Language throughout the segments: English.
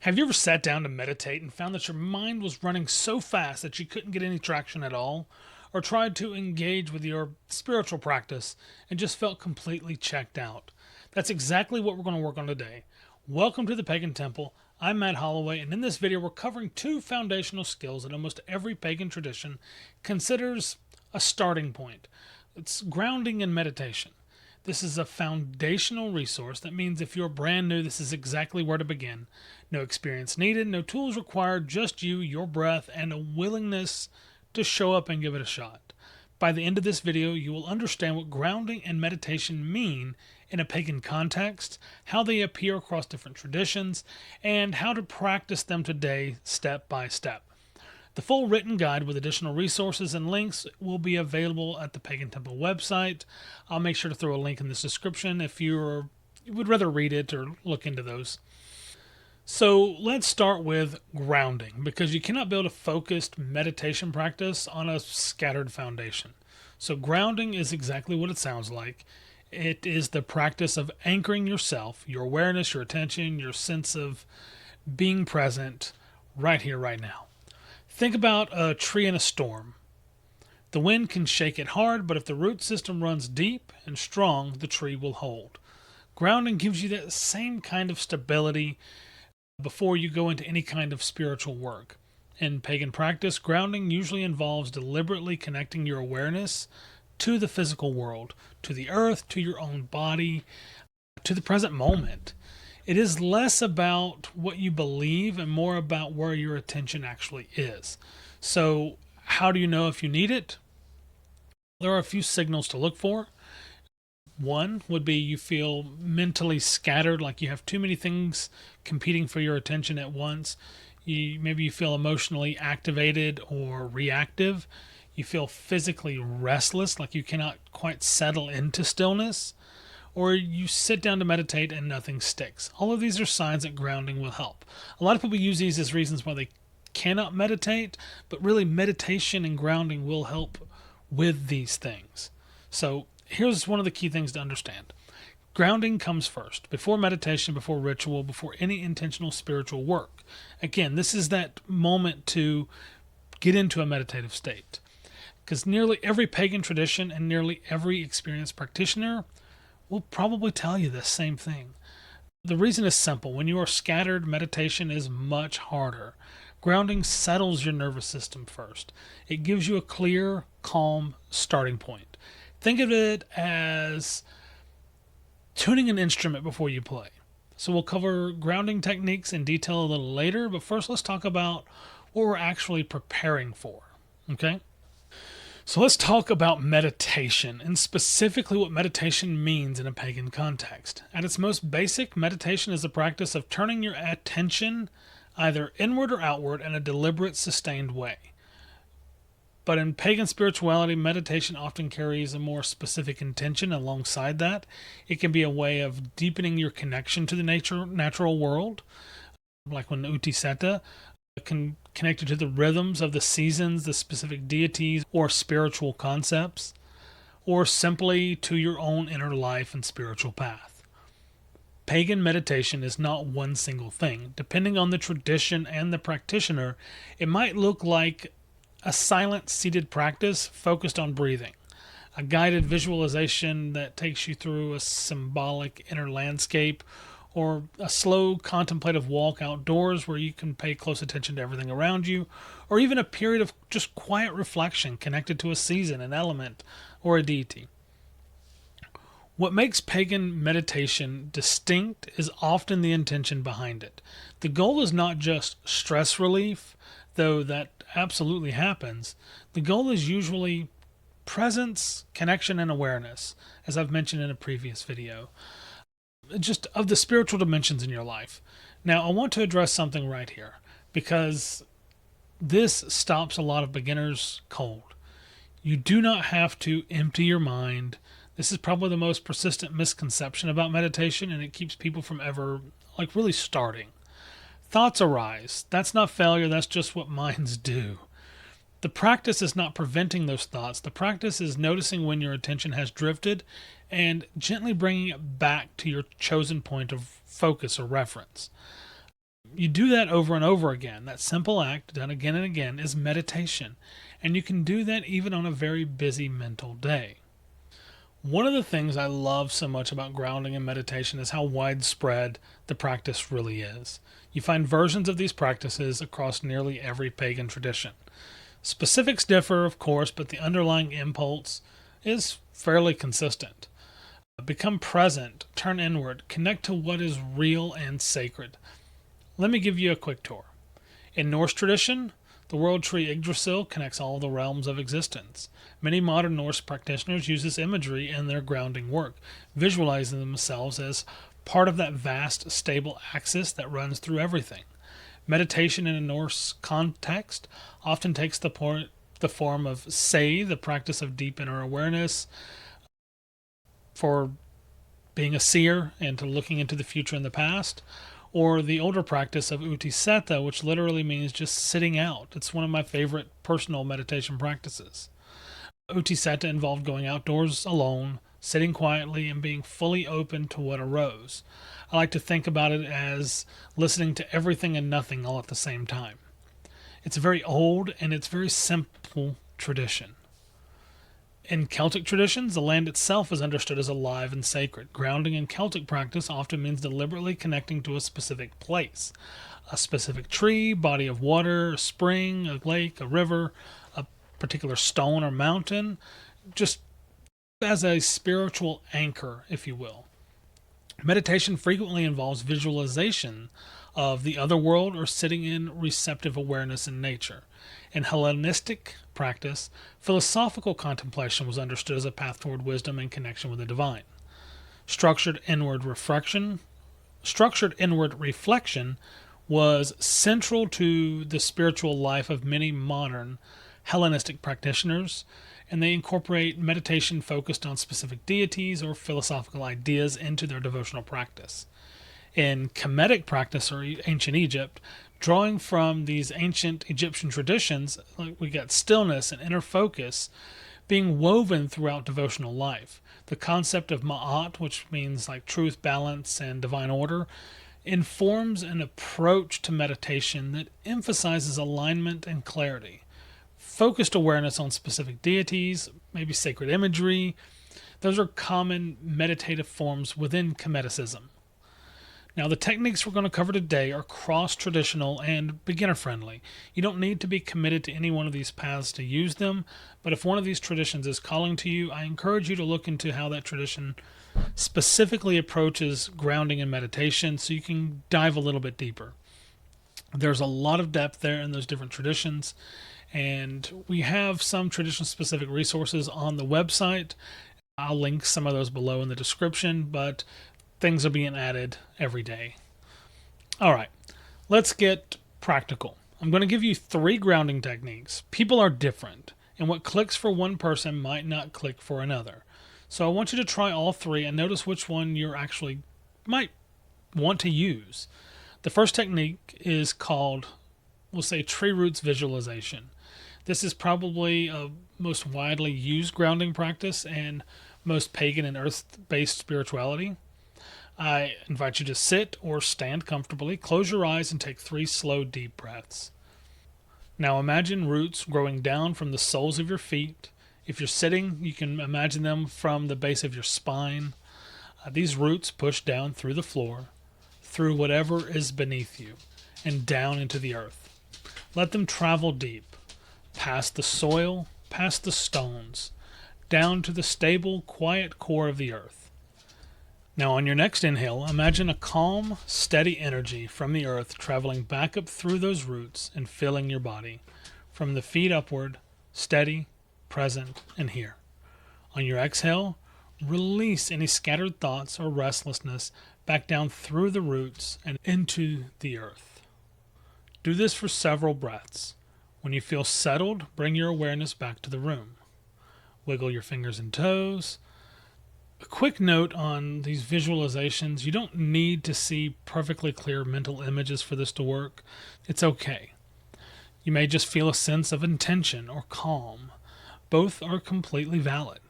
Have you ever sat down to meditate and found that your mind was running so fast that you couldn't get any traction at all? Or tried to engage with your spiritual practice and just felt completely checked out? That's exactly what we're going to work on today. Welcome to the Pagan Temple. I'm Matt Holloway, and in this video, we're covering two foundational skills that almost every pagan tradition considers a starting point. It's grounding and meditation. This is a foundational resource. That means if you're brand new, this is exactly where to begin. No experience needed, no tools required, just you, your breath, and a willingness to show up and give it a shot. By the end of this video, you will understand what grounding and meditation mean in a pagan context, how they appear across different traditions, and how to practice them today step by step. The full written guide with additional resources and links will be available at the Pagan Temple website. I'll make sure to throw a link in this description if you would rather read it or look into those. So let's start with grounding, because you cannot build a focused meditation practice on a scattered foundation. So grounding is exactly what it sounds like. It is the practice of anchoring yourself, your awareness, your attention, your sense of being present right here, right now. Think about a tree in a storm. The wind can shake it hard, but if the root system runs deep and strong, the tree will hold. Grounding gives you that same kind of stability before you go into any kind of spiritual work. In pagan practice, grounding usually involves deliberately connecting your awareness to the physical world, to the earth, to your own body, to the present moment. It is less about what you believe and more about where your attention actually is. So, how do you know if you need it? There are a few signals to look for. One would be you feel mentally scattered, like you have too many things competing for your attention at once. Maybe you feel emotionally activated or reactive. You feel physically restless, like you cannot quite settle into stillness. Or you sit down to meditate and nothing sticks. All of these are signs that grounding will help. A lot of people use these as reasons why they cannot meditate, but really meditation and grounding will help with these things. So here's one of the key things to understand. Grounding comes first, before meditation, before ritual, before any intentional spiritual work. Again, this is that moment to get into a meditative state. Because nearly every pagan tradition and nearly every experienced practitioner will probably tell you the same thing. The reason is simple. When you are scattered, meditation is much harder. Grounding settles your nervous system first. It gives you a clear, calm starting point. Think of it as tuning an instrument before you play. So we'll cover grounding techniques in detail a little later, but first let's talk about what we're actually preparing for. Okay? So let's talk about meditation, and specifically what meditation means in a pagan context. At its most basic, meditation is the practice of turning your attention either inward or outward in a deliberate, sustained way. But in pagan spirituality, meditation often carries a more specific intention alongside that. It can be a way of deepening your connection to the natural world, like when Uti Seta connected to the rhythms of the seasons, the specific deities, or spiritual concepts, or simply to your own inner life and spiritual path. Pagan meditation is not one single thing. Depending on the tradition and the practitioner, it might look like a silent seated practice focused on breathing, a guided visualization that takes you through a symbolic inner landscape, or a slow contemplative walk outdoors where you can pay close attention to everything around you, or even a period of just quiet reflection connected to a season, an element, or a deity. What makes pagan meditation distinct is often the intention behind it. The goal is not just stress relief, though that absolutely happens. The goal is usually presence, connection, and awareness, as I've mentioned in a previous video, just of the spiritual dimensions in your life. Now, I want to address something right here, because this stops a lot of beginners cold. You do not have to empty your mind. This is probably the most persistent misconception about meditation, and it keeps people from ever, really starting. Thoughts arise. That's not failure. That's just what minds do. The practice is not preventing those thoughts. The practice is noticing when your attention has drifted and gently bringing it back to your chosen point of focus or reference. You do that over and over again. That simple act, done again and again, is meditation. And you can do that even on a very busy mental day. One of the things I love so much about grounding and meditation is how widespread the practice really is. You find versions of these practices across nearly every pagan tradition. Specifics differ, of course, but the underlying impulse is fairly consistent. Become present, turn inward, connect to what is real and sacred. Let me give you a quick tour. In Norse tradition, the world tree Yggdrasil connects all the realms of existence. Many modern Norse practitioners use this imagery in their grounding work, visualizing themselves as part of that vast, stable axis that runs through everything. Meditation in a Norse context often takes the form of sei, the practice of deep inner awareness, for being a seer and to looking into the future and the past, or the older practice of utiseta, which literally means just sitting out. It's one of my favorite personal meditation practices. Utiseta involved going outdoors alone, sitting quietly, and being fully open to what arose. I like to think about it as listening to everything and nothing all at the same time. It's a very old and it's very simple tradition. In Celtic traditions, the land itself is understood as alive and sacred. Grounding in Celtic practice often means deliberately connecting to a specific place, a specific tree, body of water, a spring, a lake, a river, a particular stone or mountain, just as a spiritual anchor, if you will. Meditation frequently involves visualization of the other world or sitting in receptive awareness in nature. In Hellenistic practice, philosophical contemplation was understood as a path toward wisdom and connection with the divine. Structured inward reflection was central to the spiritual life of many modern Hellenistic practitioners, and they incorporate meditation focused on specific deities or philosophical ideas into their devotional practice. In Kemetic practice, or ancient Egypt, drawing from these ancient Egyptian traditions, we got stillness and inner focus being woven throughout devotional life. The concept of ma'at, which means like truth, balance, and divine order, informs an approach to meditation that emphasizes alignment and clarity. Focused awareness on specific deities, maybe sacred imagery, those are common meditative forms within Kemeticism. Now, the techniques we're going to cover today are cross-traditional and beginner-friendly. You don't need to be committed to any one of these paths to use them, but if one of these traditions is calling to you, I encourage you to look into how that tradition specifically approaches grounding and meditation so you can dive a little bit deeper. There's a lot of depth there in those different traditions, and we have some tradition-specific resources on the website. I'll link some of those below in the description, but things are being added every day. All right, let's get practical. I'm going to give you 3 grounding techniques. People are different, and what clicks for one person might not click for another. So I want you to try all 3 and notice which one you're actually might want to use. The first technique is called, we'll say, tree roots visualization. This is probably a most widely used grounding practice and most pagan and earth-based spirituality. I invite you to sit or stand comfortably, close your eyes, and take 3 slow, deep breaths. Now imagine roots growing down from the soles of your feet. If you're sitting, you can imagine them from the base of your spine. These roots push down through the floor, through whatever is beneath you, and down into the earth. Let them travel deep, past the soil, past the stones, down to the stable, quiet core of the earth. Now, on your next inhale, imagine a calm, steady energy from the earth traveling back up through those roots and filling your body. From the feet upward, steady, present, and here. On your exhale, release any scattered thoughts or restlessness back down through the roots and into the earth. Do this for several breaths. When you feel settled, bring your awareness back to the room. Wiggle your fingers and toes. A quick note on these visualizations: you don't need to see perfectly clear mental images for this to work. It's okay. You may just feel a sense of intention or calm. Both are completely valid.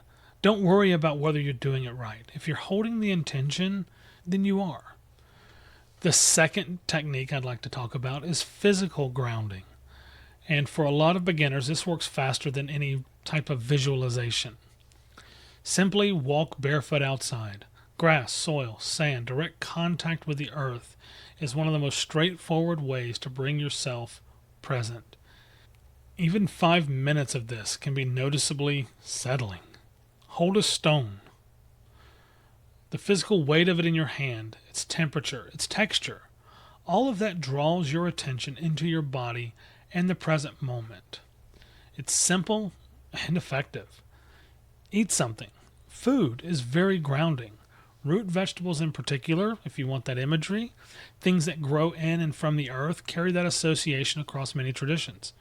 Don't worry about whether you're doing it right. If you're holding the intention, then you are. The second technique I'd like to talk about is physical grounding. And for a lot of beginners, this works faster than any type of visualization. Simply walk barefoot outside. Grass, soil, sand, direct contact with the earth is one of the most straightforward ways to bring yourself present. Even 5 minutes of this can be noticeably settling. Hold a stone. The physical weight of it in your hand, its temperature, its texture, all of that draws your attention into your body and the present moment. It's simple and effective. Eat something. Food is very grounding. Root vegetables in particular, if you want that imagery, things that grow in and from the earth carry that association across many traditions.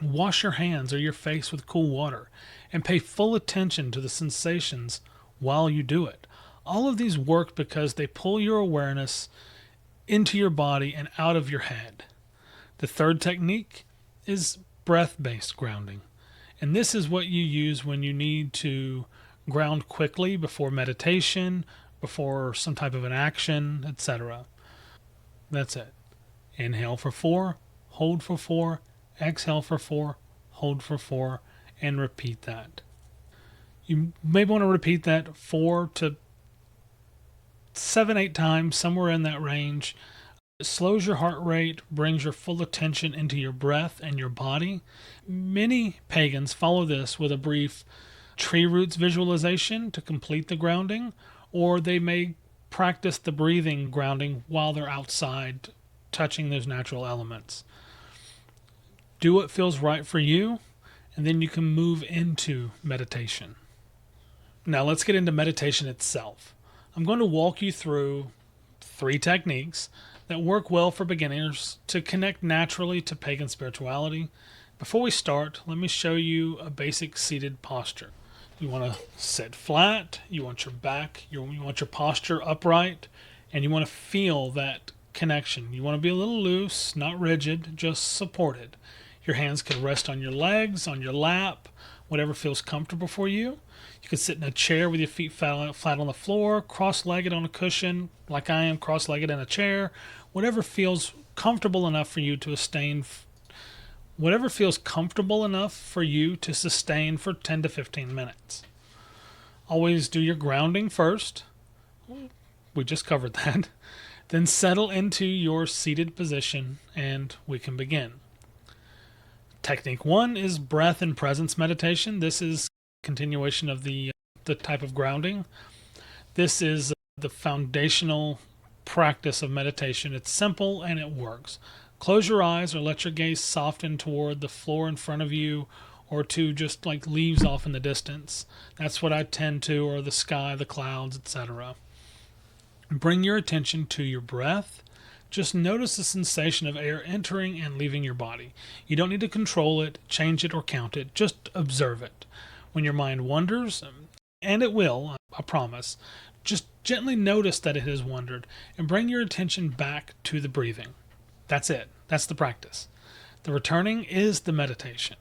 Wash your hands or your face with cool water and pay full attention to the sensations while you do it. All of these work because they pull your awareness into your body and out of your head. The third technique is breath-based grounding. And this is what you use when you need to ground quickly before meditation, before some type of an action, etc. That's it. Inhale for 4, hold for 4, exhale for 4, hold for 4, and repeat that. You may want to repeat that 4 to 7, 8 times, somewhere in that range. It slows your heart rate, brings your full attention into your breath and your body. Many pagans follow this with a brief tree roots visualization to complete the grounding, or they may practice the breathing grounding while they're outside touching those natural elements. Do what feels right for you, and then you can move into meditation. Now let's get into meditation itself. I'm going to walk you through 3 techniques that work well for beginners to connect naturally to pagan spirituality. Before we start, let me show you a basic seated posture. You want to sit flat, you want your back, you want your posture upright, and you want to feel that connection. You want to be a little loose, not rigid, just supported. Your hands can rest on your legs, on your lap, whatever feels comfortable for you. You can sit in a chair with your feet flat on the floor, cross-legged on a cushion, like I am, cross-legged in a chair. Whatever feels comfortable enough for you to sustain for 10 to 15 minutes. Always do your grounding first. We just covered that. Then settle into your seated position and we can begin. Technique 1 is breath and presence meditation. This is continuation of the type of grounding. This is the foundational practice of meditation. It's simple and it works. Close your eyes or let your gaze soften toward the floor in front of you or to just like leaves off in the distance. That's what I tend to, or the sky, the clouds, etc. Bring your attention to your breath. Just notice the sensation of air entering and leaving your body. You don't need to control it, change it, or count it. Just observe it. When your mind wanders, and it will, I promise, just gently notice that it has wandered and bring your attention back to the breathing. That's it. That's the practice. The returning is the meditation.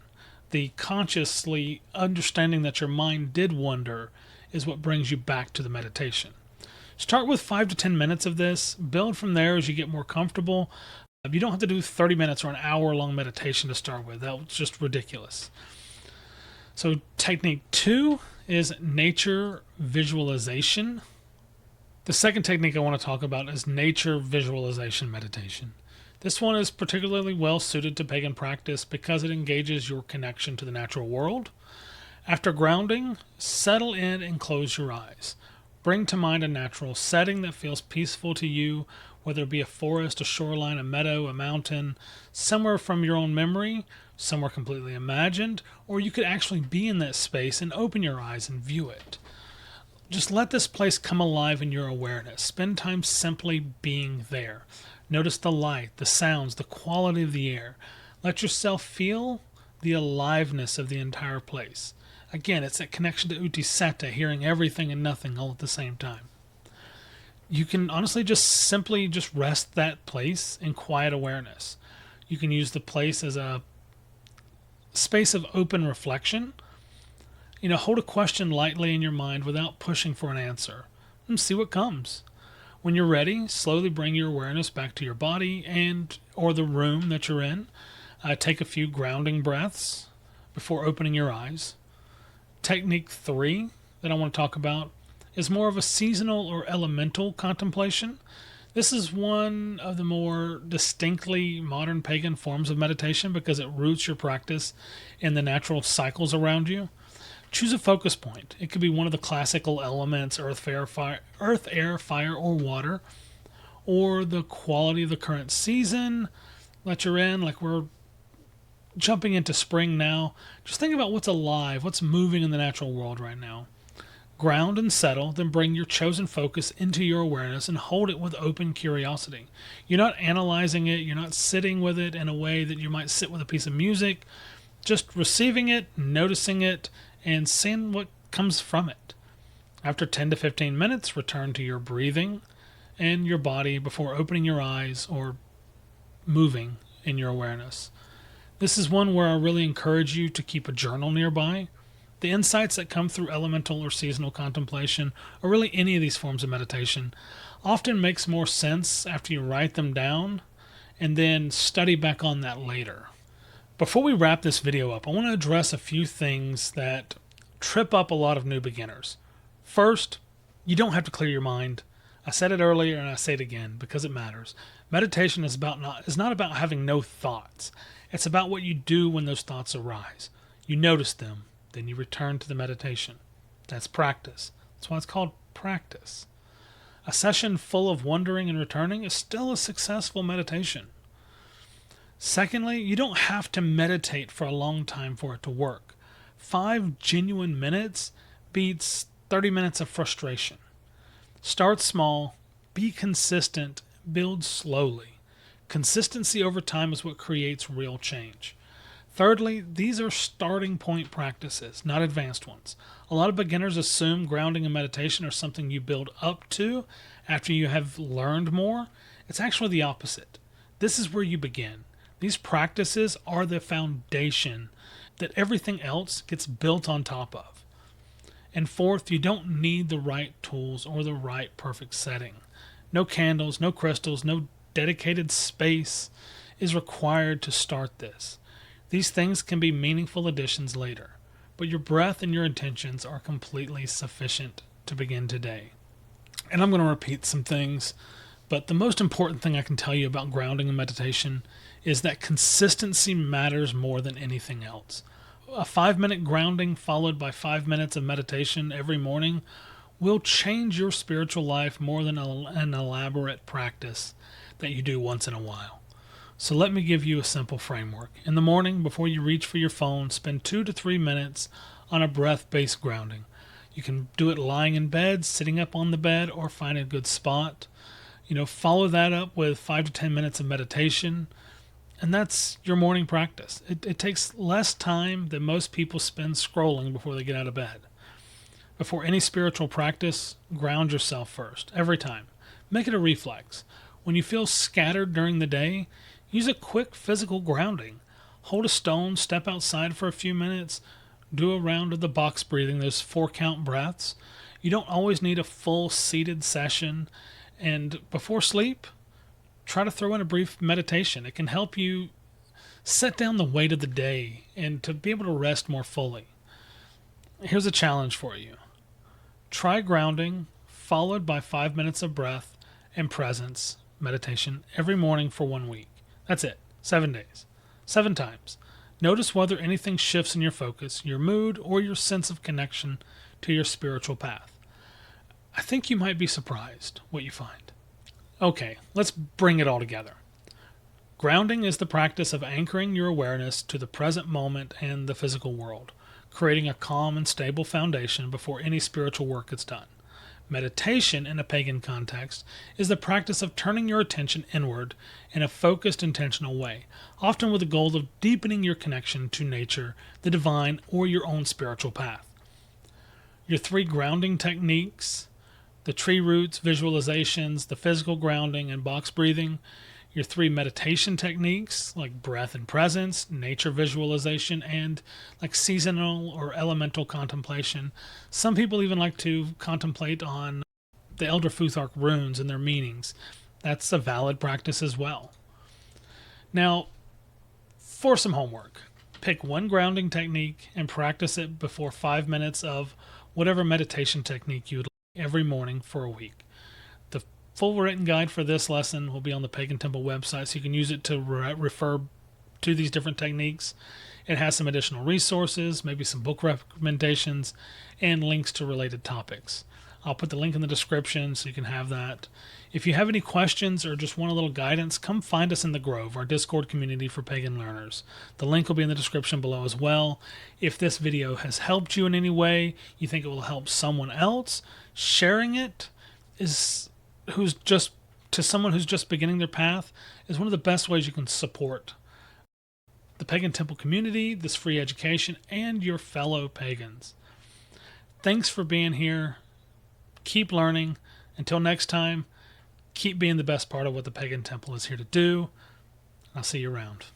The consciously understanding that your mind did wander is what brings you back to the meditation. Start with 5 to 10 minutes of this. Build from there as you get more comfortable. You don't have to do 30 minutes or an hour-long meditation to start with. That was just ridiculous. So technique 2 is nature visualization. The second technique I want to talk about is nature visualization meditation. This one is particularly well suited to pagan practice because it engages your connection to the natural world. After grounding, settle in and close your eyes. Bring to mind a natural setting that feels peaceful to you, whether it be a forest, a shoreline, a meadow, a mountain, somewhere from your own memory, somewhere completely imagined, or you could actually be in that space and open your eyes and view it. Just let this place come alive in your awareness. Spend time simply being there. Notice the light, the sounds, the quality of the air. Let yourself feel the aliveness of the entire place. Again, it's that connection to Utiseta, hearing everything and nothing all at the same time. You can honestly just rest that place in quiet awareness. You can use the place as a space of open reflection. Hold a question lightly in your mind without pushing for an answer and see what comes. When you're ready, slowly bring your awareness back to your body and or the room that you're in. Take a few grounding breaths before opening your eyes. Technique 3 that I want to talk about is more of a seasonal or elemental contemplation. This is one of the more distinctly modern pagan forms of meditation because it roots your practice in the natural cycles around you. Choose a focus point. It could be one of the classical elements, earth, air, fire, or water, or the quality of the current season that you're in. Like we're jumping into spring now. Just think about what's alive, what's moving in the natural world right now. Ground and settle, then bring your chosen focus into your awareness and hold it with open curiosity. You're not analyzing it, you're not sitting with it in a way that you might sit with a piece of music. Just receiving it, noticing it, and seeing what comes from it. After 10 to 15 minutes, return to your breathing and your body before opening your eyes or moving in your awareness. This is one where I really encourage you to keep a journal nearby. The insights that come through elemental or seasonal contemplation, or really any of these forms of meditation, often makes more sense after you write them down and then study back on that later. Before we wrap this video up, I want to address a few things that trip up a lot of new beginners. First, you don't have to clear your mind. I said it earlier and I say it again because it matters. Meditation is not about having no thoughts. It's about what you do when those thoughts arise. You notice them, then you return to the meditation. That's practice. That's why it's called practice. A session full of wandering and returning is still a successful meditation. Secondly, you don't have to meditate for a long time for it to work. 5 genuine minutes beats 30 minutes of frustration. Start small, be consistent, build slowly. Consistency over time is what creates real change. Thirdly, these are starting point practices, not advanced ones. A lot of beginners assume grounding and meditation are something you build up to after you have learned more. It's actually the opposite. This is where you begin. These practices are the foundation that everything else gets built on top of. And fourth, you don't need the right tools or the right perfect setting. No candles, no crystals, no dedicated space is required to start this. These things can be meaningful additions later, but your breath and your intentions are completely sufficient to begin today. And I'm going to repeat some things, but the most important thing I can tell you about grounding and meditation is that consistency matters more than anything else. A 5-minute grounding followed by 5 minutes of meditation every morning will change your spiritual life more than an elaborate practice that you do once in a while. So let me give you a simple framework. In the morning, before you reach for your phone, spend 2 to 3 minutes on a breath-based grounding. You can do it lying in bed, sitting up on the bed, or find a good spot. Follow that up with 5 to 10 minutes of meditation. And that's your morning practice. It takes less time than most people spend scrolling before they get out of bed. Before any spiritual practice, ground yourself first, every time. Make it a reflex. When you feel scattered during the day, use a quick physical grounding. Hold a stone, step outside for a few minutes, do a round of the box breathing, those 4-count breaths. You don't always need a full seated session. And before sleep, try to throw in a brief meditation. It can help you set down the weight of the day and to be able to rest more fully. Here's a challenge for you. Try grounding, followed by 5 minutes of breath and presence meditation every morning for 1 week. That's it. 7 days. 7 times. Notice whether anything shifts in your focus, your mood, or your sense of connection to your spiritual path. I think you might be surprised what you find. Okay, let's bring it all together. Grounding is the practice of anchoring your awareness to the present moment and the physical world, creating a calm and stable foundation before any spiritual work is done. Meditation, in a pagan context, is the practice of turning your attention inward in a focused, intentional way, often with the goal of deepening your connection to nature, the divine, or your own spiritual path. Your 3 grounding techniques, the tree roots, visualizations, the physical grounding, and box breathing. Your 3 meditation techniques, like breath and presence, nature visualization, and like seasonal or elemental contemplation. Some people even like to contemplate on the Elder Futhark runes and their meanings. That's a valid practice as well. Now, for some homework, pick one grounding technique and practice it before 5 minutes of whatever meditation technique you would like every morning for a week. The full written guide for this lesson will be on the Pagan Temple website, so you can use it to refer to these different techniques. It has some additional resources, maybe some book recommendations, and links to related topics. I'll put the link in the description so you can have that. If you have any questions or just want a little guidance, come find us in the Grove, our Discord community for pagan learners. The link will be in the description below as well. If this video has helped you in any way, you think it will help someone else, sharing it to someone who's just beginning their path is one of the best ways you can support the Pagan Temple community, this free education, and your fellow pagans. Thanks for being here. Keep learning. Until next time, keep being the best part of what the Pagan Temple is here to do. I'll see you around.